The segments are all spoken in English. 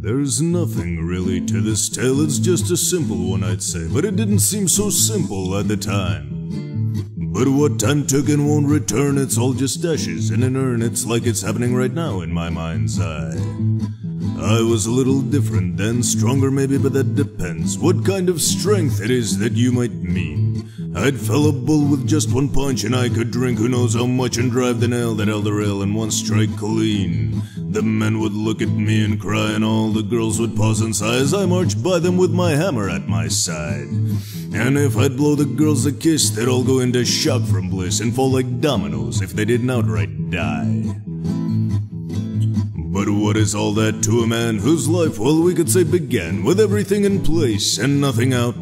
There's nothing really to this tale, it's just a simple one I'd say, but it didn't seem so simple at the time. But what time took and won't return, it's all just ashes in an urn, it's like it's happening right now in my mind's eye. I was a little different then, stronger maybe, but that depends what kind of strength it is that you might mean. I'd fell a bull with just one punch, and I could drink who knows how much and drive the nail that held the rail in one strike clean. The men would look at me and cry, and all the girls would pause and sigh as I marched by them with my hammer at my side. And if I'd blow the girls a kiss, they'd all go into shock from bliss and fall like dominoes if they didn't outright die. But what is all that to a man whose life, well, we could say began with everything in place and nothing out?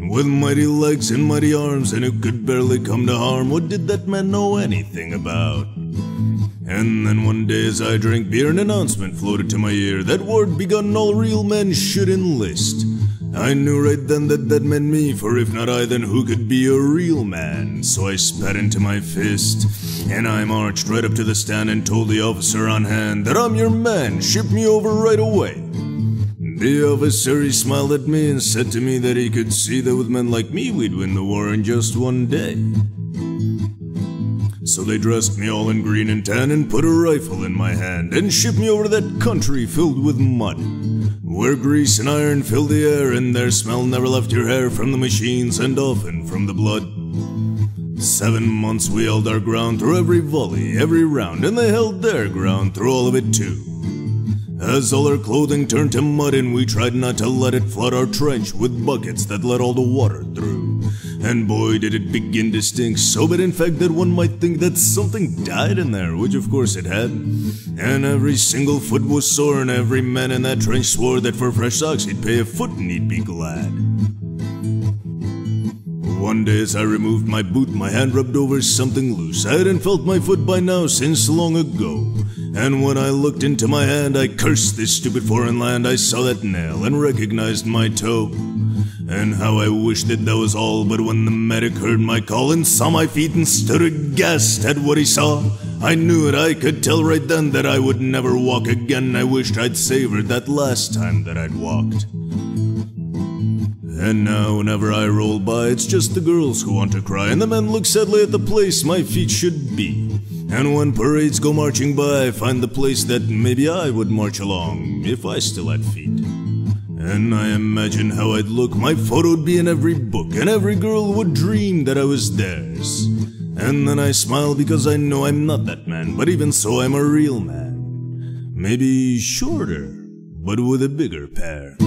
With mighty legs and mighty arms, and who could barely come to harm, what did that man know anything about? And then one day as I drank beer, an announcement floated to my ear that war had begun, all real men should enlist. I knew right then that that meant me, for if not I, then who could be a real man? So I spat into my fist, and I marched right up to the stand and told the officer on hand that I'm your man, ship me over right away. The officer, he smiled at me and said to me that he could see that with men like me we'd win the war in just one day. So they dressed me all in green and tan and put a rifle in my hand and shipped me over to that country filled with mud, where grease and iron filled the air, and their smell never left your hair from the machines and often from the blood. 7 months we held our ground through every volley, every round, and they held their ground through all of it too. As all our clothing turned to mud, and we tried not to let it flood our trench with buckets that let all the water through. And boy, did it begin to stink so bad, in fact, that one might think that something died in there, which of course it had. And every single foot was sore, and every man in that trench swore that for fresh socks he'd pay a foot and he'd be glad. One day as I removed my boot, my hand rubbed over something loose. I hadn't felt my foot by now since long ago. And when I looked into my hand, I cursed this stupid foreign land. I saw that nail and recognized my toe. And how I wished that was all, but when the medic heard my call and saw my feet and stood aghast at what he saw, I knew it, I could tell right then that I would never walk again. I wished I'd savored that last time that I'd walked. And now whenever I roll by, it's just the girls who want to cry, and the men look sadly at the place my feet should be. And when parades go marching by, I find the place that maybe I would march along if I still had feet. And I imagine how I'd look, my photo'd be in every book, and every girl would dream that I was theirs. And then I smile because I know I'm not that man, but even so I'm a real man. Maybe shorter, but with a bigger pair.